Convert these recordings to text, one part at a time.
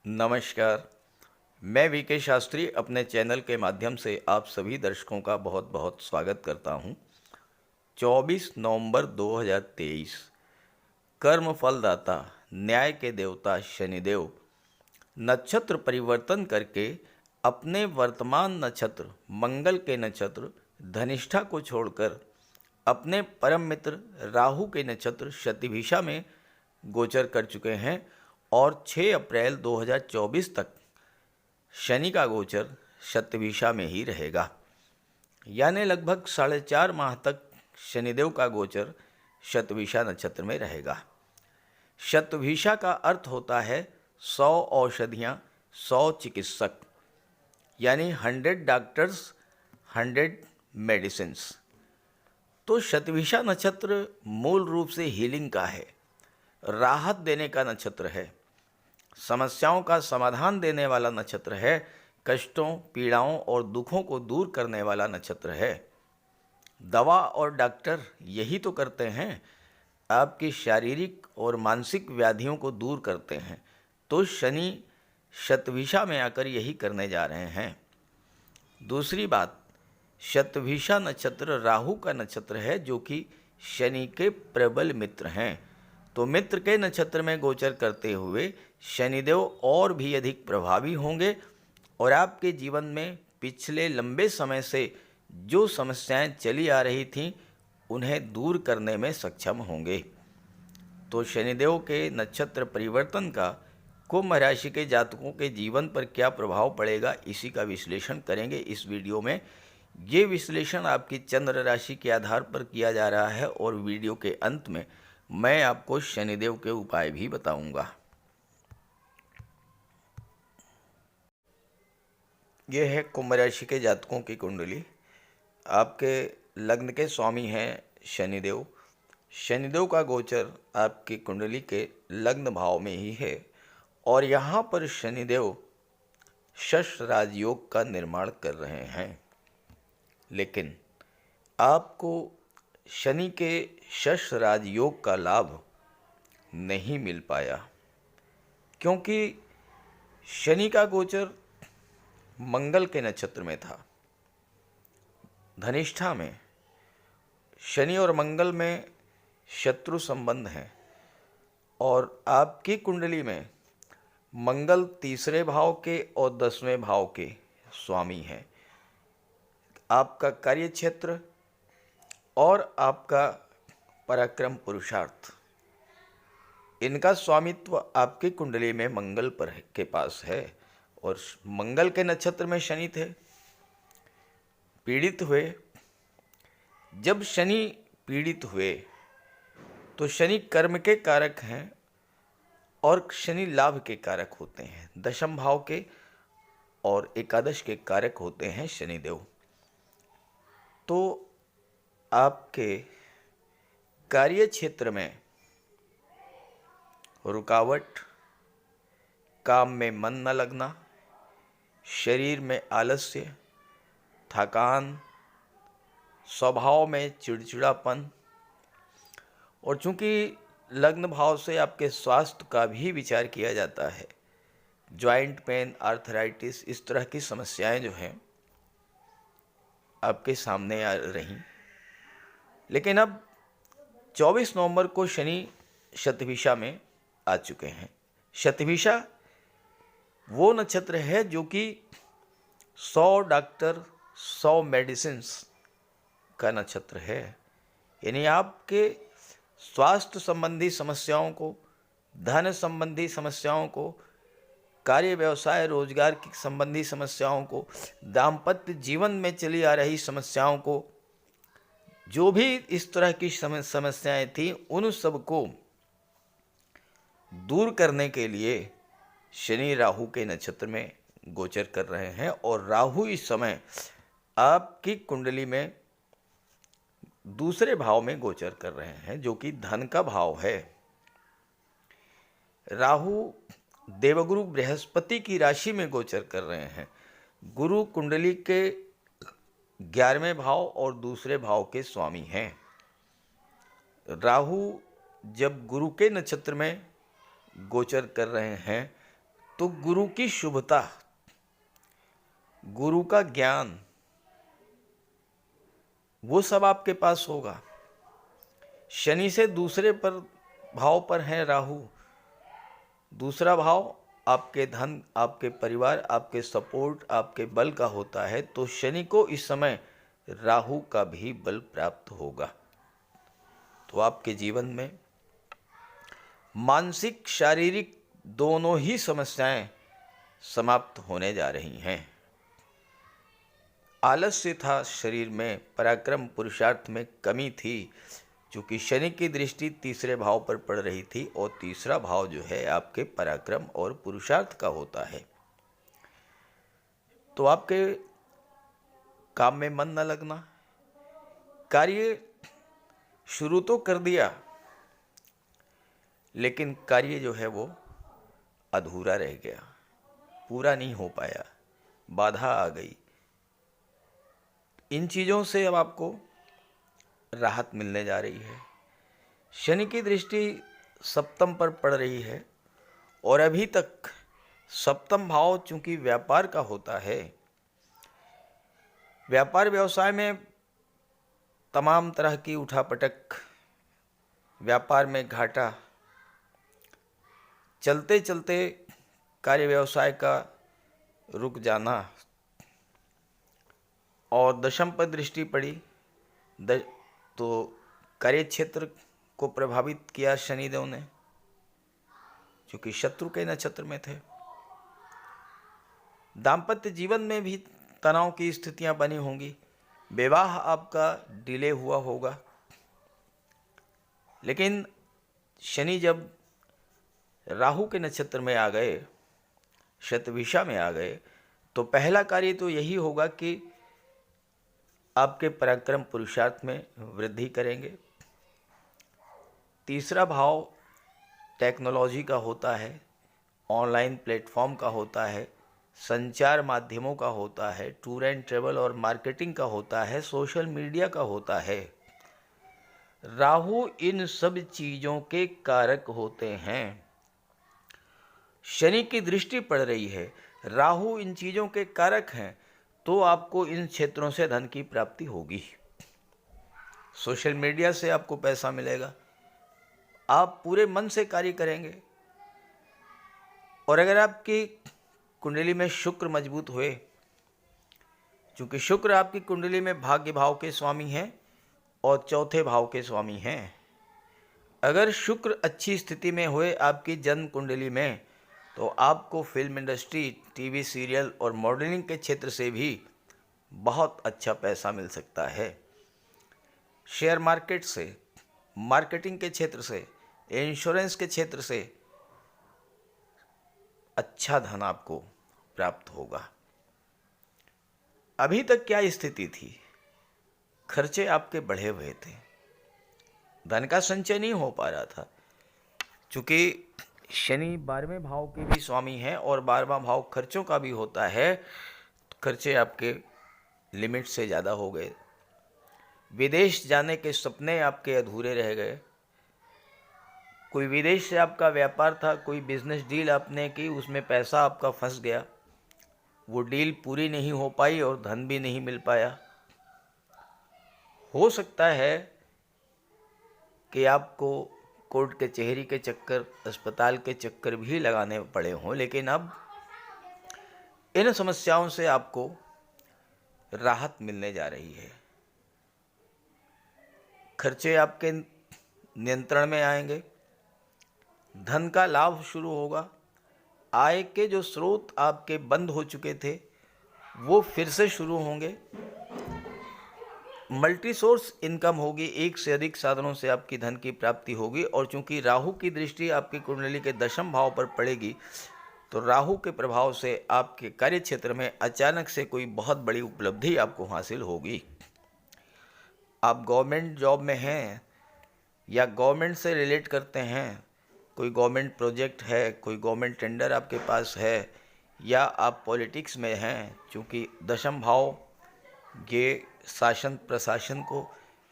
नमस्कार। मैं वीके शास्त्री अपने चैनल के माध्यम से आप सभी दर्शकों का बहुत बहुत स्वागत करता हूं। 24 नवंबर 2023 कर्म फलदाता न्याय के देवता शनिदेव नक्षत्र परिवर्तन करके अपने वर्तमान नक्षत्र मंगल के नक्षत्र धनिष्ठा को छोड़कर अपने परम मित्र राहु के नक्षत्र शतभिषा में गोचर कर चुके हैं और 6 अप्रैल 2024 तक शनि का गोचर शतभिषा में ही रहेगा। यानी लगभग 4.5 माह तक शनिदेव का गोचर शतभिषा नक्षत्र में रहेगा। शतभिषा का अर्थ होता है 100 औषधियाँ, 100 चिकित्सक, यानी 100 डॉक्टर्स, 100 मेडिसिन्स। तो शतभिषा नक्षत्र मूल रूप से हीलिंग का है, राहत देने का नक्षत्र है, समस्याओं का समाधान देने वाला नक्षत्र है, कष्टों, पीड़ाओं और दुखों को दूर करने वाला नक्षत्र है। दवा और डॉक्टर यही तो करते हैं, आपकी शारीरिक और मानसिक व्याधियों को दूर करते हैं। तो शनि शतभिषा में आकर यही करने जा रहे हैं। दूसरी बात, शतभिषा नक्षत्र राहु का नक्षत्र है जो कि शनि के प्रबल मित्र हैं। तो मित्र के नक्षत्र में गोचर करते हुए शनिदेव और भी अधिक प्रभावी होंगे और आपके जीवन में पिछले लंबे समय से जो समस्याएं चली आ रही थीं उन्हें दूर करने में सक्षम होंगे। तो शनिदेव के नक्षत्र परिवर्तन का कुंभ राशि के जातकों के जीवन पर क्या प्रभाव पड़ेगा, इसी का विश्लेषण करेंगे इस वीडियो में। ये विश्लेषण आपकी चंद्र राशि के आधार पर किया जा रहा है और वीडियो के अंत में मैं आपको शनिदेव के उपाय भी बताऊंगा। यह है कुंभ राशि के जातकों की कुंडली। आपके लग्न के स्वामी हैं शनिदेव। शनिदेव का गोचर आपकी कुंडली के लग्न भाव में ही है और यहाँ पर शनिदेव शश राजयोग का निर्माण कर रहे हैं। लेकिन आपको शनि के शश राजयोग का लाभ नहीं मिल पाया क्योंकि शनि का गोचर मंगल के नक्षत्र में था, धनिष्ठा में। शनि और मंगल में शत्रु संबंध है और आपकी कुंडली में मंगल 3रे भाव के और 10वें भाव के स्वामी हैं। आपका कार्य क्षेत्र और आपका पराक्रम पुरुषार्थ, इनका स्वामित्व आपकी कुंडली में मंगल पर के पास है और मंगल के नक्षत्र में शनि थे, पीड़ित हुए। जब शनि पीड़ित हुए तो शनि कर्म के कारक हैं और शनि लाभ के कारक होते हैं, दशम भाव के और एकादश के कारक होते हैं शनिदेव। तो आपके कार्य क्षेत्र में रुकावट, काम में मन न लगना, शरीर में आलस्य, थकान, स्वभाव में चिड़चिड़ापन, और चूंकि लग्न भाव से आपके स्वास्थ्य का भी विचार किया जाता है, जॉइंट पेन, आर्थराइटिस, इस तरह की समस्याएं जो हैं आपके सामने आ रही। लेकिन अब 24 नवंबर को शनि शतभिषा में आ चुके हैं। शतभिषा वो नक्षत्र है जो कि 100 डॉक्टर, 100 मेडिसिन्स का नक्षत्र है। यानी आपके स्वास्थ्य संबंधी समस्याओं को, धन संबंधी समस्याओं को, कार्य व्यवसाय रोजगार की संबंधी समस्याओं को, दाम्पत्य जीवन में चली आ रही समस्याओं को, जो भी इस तरह की समस्याएं थी उन सब को दूर करने के लिए शनि राहु के नक्षत्र में गोचर कर रहे हैं और राहु इस समय आपकी कुंडली में 2रे भाव में गोचर कर रहे हैं जो कि धन का भाव है। राहु देवगुरु बृहस्पति की राशि में गोचर कर रहे हैं। गुरु कुंडली के 11वें भाव और 2रे भाव के स्वामी हैं। राहु जब गुरु के नक्षत्र में गोचर कर रहे हैं तो गुरु की शुभता, गुरु का ज्ञान, वो सब आपके पास होगा। शनि से दूसरे पर भाव पर है राहु। दूसरा भाव आपके धन, आपके परिवार, आपके सपोर्ट, आपके बल का होता है। तो शनि को इस समय राहु का भी बल प्राप्त होगा। तो आपके जीवन में मानसिक शारीरिक दोनों ही समस्याएं समाप्त होने जा रही हैं। आलस्य था शरीर में, पराक्रम पुरुषार्थ में कमी थी, क्योंकि शनि की दृष्टि तीसरे भाव पर पड़ रही थी और तीसरा भाव जो है आपके पराक्रम और पुरुषार्थ का होता है। तो आपके काम में मन न लगना, कार्य शुरू तो कर दिया लेकिन कार्य जो है वो अधूरा रह गया, पूरा नहीं हो पाया, बाधा आ गई। इन चीज़ों से अब आपको राहत मिलने जा रही है। शनि की दृष्टि सप्तम पर पड़ रही है और अभी तक सप्तम भाव चूंकि व्यापार का होता है, व्यापार व्यवसाय में तमाम तरह की उठापटक, व्यापार में घाटा, चलते चलते कार्य व्यवसाय का रुक जाना, और दशम पर दृष्टि पड़ी तो कार्य क्षेत्र को प्रभावित किया शनिदेव ने, क्योंकि शत्रु के नक्षत्र में थे। दाम्पत्य जीवन में भी तनाव की स्थितियां बनी होंगी, विवाह आपका डिले हुआ होगा। लेकिन शनि जब राहु के नक्षत्र में आ गए, शतभिषा में आ गए, तो पहला कार्य तो यही होगा कि आपके पराक्रम पुरुषार्थ में वृद्धि करेंगे। तीसरा भाव टेक्नोलॉजी का होता है, ऑनलाइन प्लेटफॉर्म का होता है, संचार माध्यमों का होता है, टूर एंड ट्रेवल और मार्केटिंग का होता है, सोशल मीडिया का होता है। राहु इन सब चीज़ों के कारक होते हैं। शनि की दृष्टि पड़ रही है, राहु इन चीज़ों के कारक हैं, तो आपको इन क्षेत्रों से धन की प्राप्ति होगी। सोशल मीडिया से आपको पैसा मिलेगा, आप पूरे मन से कार्य करेंगे। और अगर आपकी कुंडली में शुक्र मजबूत हुए, क्योंकि शुक्र आपकी कुंडली में भाग्य भाव के स्वामी हैं और चौथे भाव के स्वामी हैं, अगर शुक्र अच्छी स्थिति में हुए आपकी जन्म कुंडली में, तो आपको फिल्म इंडस्ट्री, टीवी सीरियल और मॉडलिंग के क्षेत्र से भी बहुत अच्छा पैसा मिल सकता है। शेयर मार्केट से, मार्केटिंग के क्षेत्र से, इंश्योरेंस के क्षेत्र से अच्छा धन आपको प्राप्त होगा। अभी तक क्या स्थिति थी? खर्चे आपके बढ़े हुए थे, धन का संचय नहीं हो पा रहा था, क्योंकि शनि 12वें भाव के भी स्वामी हैं और 12वां भाव खर्चों का भी होता है। खर्चे आपके लिमिट से ज़्यादा हो गए, विदेश जाने के सपने आपके अधूरे रह गए। कोई विदेश से आपका व्यापार था, कोई बिजनेस डील आपने की, उसमें पैसा आपका फंस गया, वो डील पूरी नहीं हो पाई और धन भी नहीं मिल पाया। हो सकता है कि आपको कोर्ट कचहरी के चक्कर, अस्पताल के चक्कर भी लगाने पड़े हों, लेकिन अब इन समस्याओं से आपको राहत मिलने जा रही है। खर्चे आपके नियंत्रण में आएंगे, धन का लाभ शुरू होगा, आय के जो स्रोत आपके बंद हो चुके थे वो फिर से शुरू होंगे, मल्टी सोर्स इनकम होगी, एक से अधिक साधनों से आपकी धन की प्राप्ति होगी। और चूंकि राहु की दृष्टि आपकी कुंडली के दशम भाव पर पड़ेगी, तो राहु के प्रभाव से आपके कार्य क्षेत्र में अचानक से कोई बहुत बड़ी उपलब्धि आपको हासिल होगी। आप गवर्नमेंट जॉब में हैं या गवर्नमेंट से रिलेट करते हैं, कोई गवर्नमेंट प्रोजेक्ट है, कोई गवर्नमेंट टेंडर आपके पास है, या आप पॉलिटिक्स में हैं, क्योंकि दशम भाव ये शासन प्रशासन को,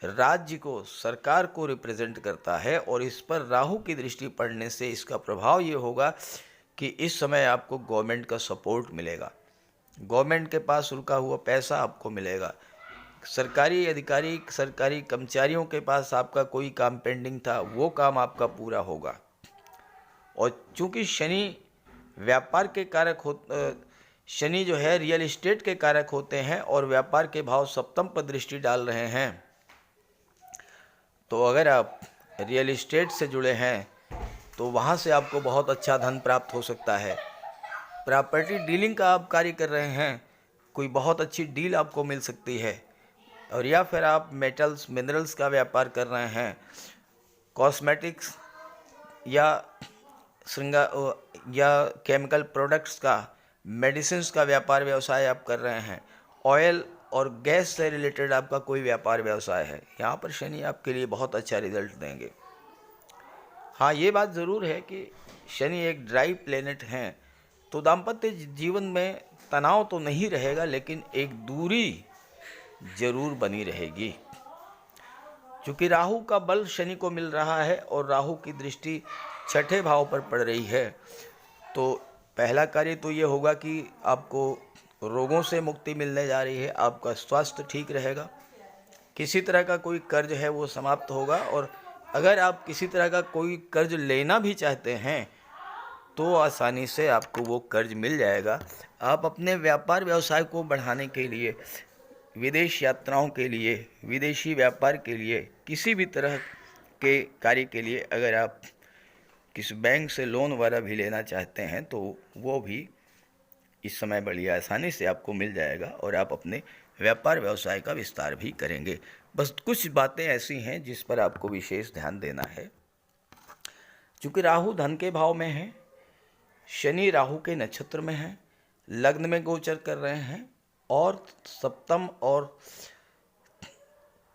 राज्य को, सरकार को रिप्रेजेंट करता है। और इस पर राहु की दृष्टि पड़ने से इसका प्रभाव ये होगा कि इस समय आपको गवर्नमेंट का सपोर्ट मिलेगा, गवर्नमेंट के पास रुका हुआ पैसा आपको मिलेगा। सरकारी अधिकारी, सरकारी कर्मचारियों के पास आपका कोई काम पेंडिंग था, वो काम आपका पूरा होगा। और चूंकि शनि व्यापार के कारक शनि जो है रियल एस्टेट के कारक होते हैं और व्यापार के भाव सप्तम पर दृष्टि डाल रहे हैं, तो अगर आप रियल एस्टेट से जुड़े हैं तो वहाँ से आपको बहुत अच्छा धन प्राप्त हो सकता है। प्रॉपर्टी डीलिंग का आप कार्य कर रहे हैं, कोई बहुत अच्छी डील आपको मिल सकती है। और या फिर आप मेटल्स मिनरल्स का व्यापार कर रहे हैं, कॉस्मेटिक्स या या केमिकल प्रोडक्ट्स का, मेडिसिन्स का व्यापार व्यवसाय आप कर रहे हैं, ऑयल और गैस से रिलेटेड आपका कोई व्यापार व्यवसाय है, यहाँ पर शनि आपके लिए बहुत अच्छा रिजल्ट देंगे। हाँ, ये बात ज़रूर है कि शनि एक ड्राई प्लेनेट हैं, तो दाम्पत्य जीवन में तनाव तो नहीं रहेगा, लेकिन एक दूरी जरूर बनी रहेगी। क्योंकि राहु का बल शनि को मिल रहा है और राहु की दृष्टि छठे भाव पर पड़ रही है, तो पहला कार्य तो ये होगा कि आपको रोगों से मुक्ति मिलने जा रही है, आपका स्वास्थ्य ठीक रहेगा, किसी तरह का कोई कर्ज है वो समाप्त होगा। और अगर आप किसी तरह का कोई कर्ज लेना भी चाहते हैं तो आसानी से आपको वो कर्ज मिल जाएगा। आप अपने व्यापार व्यवसाय को बढ़ाने के लिए, विदेश यात्राओं के लिए, विदेशी व्यापार के लिए, किसी भी तरह के कार्य के लिए अगर आप किसी बैंक से लोन वगैरह भी लेना चाहते हैं तो वो भी इस समय बड़ी आसानी से आपको मिल जाएगा और आप अपने व्यापार व्यवसाय का विस्तार भी करेंगे। बस कुछ बातें ऐसी हैं जिस पर आपको विशेष ध्यान देना है। चूँकि राहु धन के भाव में है, शनि राहु के नक्षत्र में है, लग्न में गोचर कर रहे हैं और सप्तम और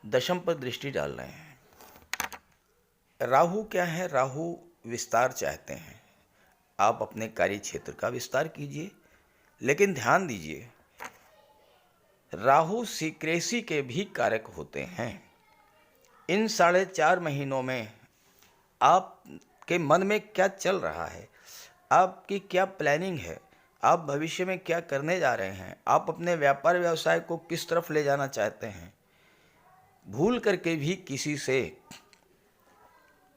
दशम पर दृष्टि डाल रहे हैं। राहु क्या है? राहु विस्तार चाहते हैं, आप अपने कार्य क्षेत्र का विस्तार कीजिए, लेकिन ध्यान दीजिए राहु सीक्रेसी के भी कारक होते हैं। इन 4.5 महीनों में आपके मन में क्या चल रहा है, आपकी क्या प्लानिंग है, आप भविष्य में क्या करने जा रहे हैं, आप अपने व्यापार व्यवसाय को किस तरफ ले जाना चाहते हैं, भूल करके भी किसी से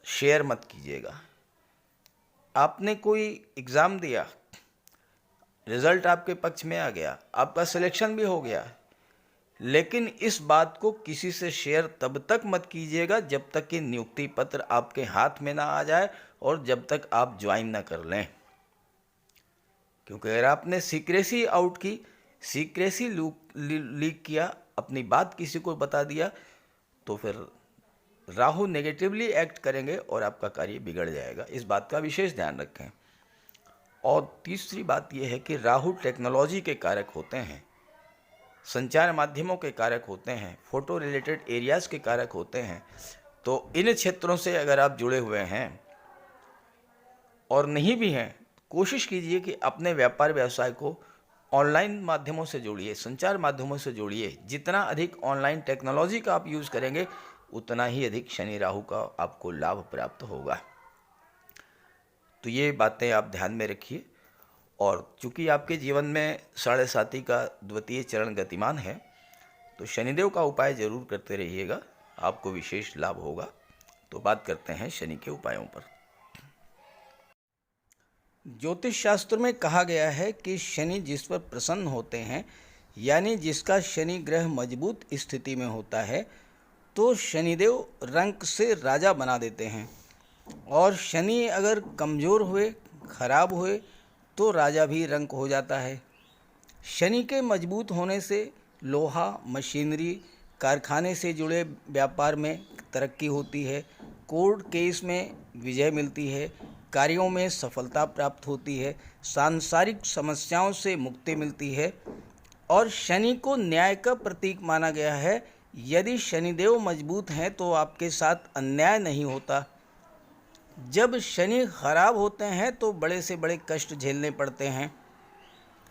शेयर मत कीजिएगा। आपने कोई एग्ज़ाम दिया, रिज़ल्ट आपके पक्ष में आ गया, आपका सिलेक्शन भी हो गया, लेकिन इस बात को किसी से शेयर तब तक मत कीजिएगा जब तक कि नियुक्ति पत्र आपके हाथ में ना आ जाए और जब तक आप ज्वाइन ना कर लें। क्योंकि अगर आपने सीक्रेसी आउट की, सीक्रेसी लीक किया, अपनी बात किसी को बता दिया, तो फिर राहु नेगेटिवली एक्ट करेंगे और आपका कार्य बिगड़ जाएगा। इस बात का विशेष ध्यान रखें। और तीसरी बात यह है कि राहु टेक्नोलॉजी के कारक होते हैं, संचार माध्यमों के कारक होते हैं, फोटो रिलेटेड एरियाज़ के कारक होते हैं। तो इन क्षेत्रों से अगर आप जुड़े हुए हैं और नहीं भी हैं, कोशिश कीजिए कि अपने व्यापार व्यवसाय को ऑनलाइन माध्यमों से जोड़िए, संचार माध्यमों से जोड़िए। जितना अधिक ऑनलाइन टेक्नोलॉजी का आप यूज़ करेंगे उतना ही अधिक शनि राहु का आपको लाभ प्राप्त होगा। तो ये बातें आप ध्यान में रखिए। और चूँकि आपके जीवन में 7.5 का द्वितीय चरण गतिमान है, तो शनिदेव का उपाय जरूर करते रहिएगा, आपको विशेष लाभ होगा। तो बात करते हैं शनि के उपायों पर। ज्योतिष शास्त्र में कहा गया है कि शनि जिस पर प्रसन्न होते हैं, यानी जिसका शनि ग्रह मजबूत स्थिति में होता है, तो शनिदेव रंक से राजा बना देते हैं। और शनि अगर कमज़ोर हुए, खराब हुए, तो राजा भी रंक हो जाता है। शनि के मजबूत होने से लोहा, मशीनरी, कारखाने से जुड़े व्यापार में तरक्की होती है, कोर्ट केस में विजय मिलती है, कार्यों में सफलता प्राप्त होती है, सांसारिक समस्याओं से मुक्ति मिलती है। और शनि को न्याय का प्रतीक माना गया है। यदि शनिदेव मजबूत हैं तो आपके साथ अन्याय नहीं होता। जब शनि खराब होते हैं तो बड़े से बड़े कष्ट झेलने पड़ते हैं।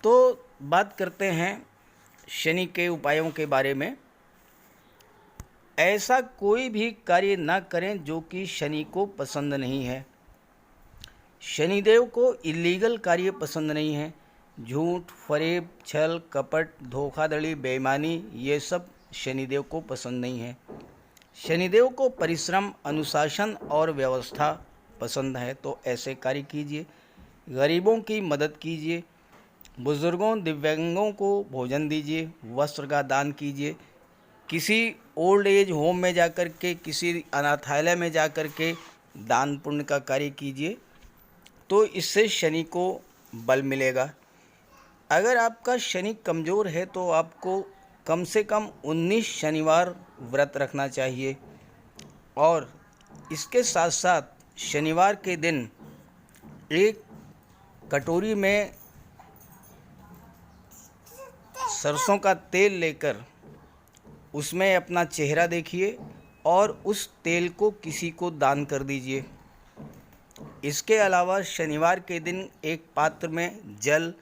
तो बात करते हैं शनि के उपायों के बारे में। ऐसा कोई भी कार्य ना करें जो कि शनि को पसंद नहीं है। शनिदेव को इलीगल कार्य पसंद नहीं है। झूठ, फरेब, छल, कपट, धोखाधड़ी, बेईमानी ये सब शनिदेव को पसंद नहीं है। शनिदेव को परिश्रम, अनुशासन और व्यवस्था पसंद है, तो ऐसे कार्य कीजिए। गरीबों की मदद कीजिए, बुजुर्गों, दिव्यांगों को भोजन दीजिए, वस्त्र का दान कीजिए। किसी ओल्ड एज होम में जाकर के, किसी अनाथालय में जाकर के दान पुण्य का कार्य कीजिए, तो इससे शनि को बल मिलेगा। अगर आपका शनि कमज़ोर है तो आपको कम से कम 19 शनिवार व्रत रखना चाहिए। और इसके साथ साथ शनिवार के दिन एक कटोरी में सरसों का तेल लेकर उसमें अपना चेहरा देखिए और उस तेल को किसी को दान कर दीजिए। इसके अलावा शनिवार के दिन एक पात्र में जल,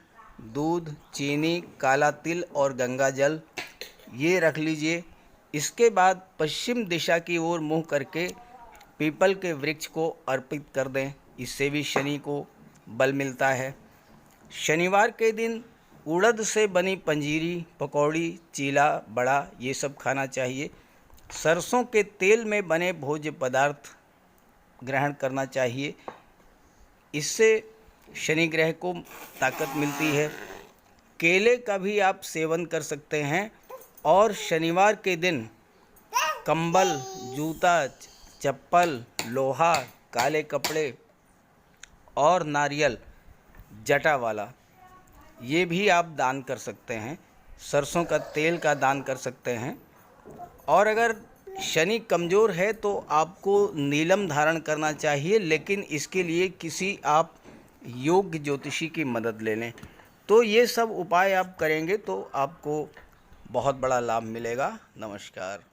दूध, चीनी, काला तिल और गंगा जल ये रख लीजिए। इसके बाद पश्चिम दिशा की ओर मुँह करके पीपल के वृक्ष को अर्पित कर दें। इससे भी शनि को बल मिलता है। शनिवार के दिन उड़द से बनी पंजीरी, पकौड़ी, चीला, बड़ा ये सब खाना चाहिए। सरसों के तेल में बने भोज्य पदार्थ ग्रहण करना चाहिए। इससे शनि ग्रह को ताकत मिलती है। केले का भी आप सेवन कर सकते हैं। और शनिवार के दिन कंबल, जूता, चप्पल, लोहा, काले कपड़े और नारियल जटा वाला ये भी आप दान कर सकते हैं। सरसों का तेल का दान कर सकते हैं। और अगर शनि कमज़ोर है तो आपको नीलम धारण करना चाहिए, लेकिन इसके लिए किसी आप योग्य ज्योतिषी की मदद ले लें। तो ये सब उपाय आप करेंगे तो आपको बहुत बड़ा लाभ मिलेगा। नमस्कार।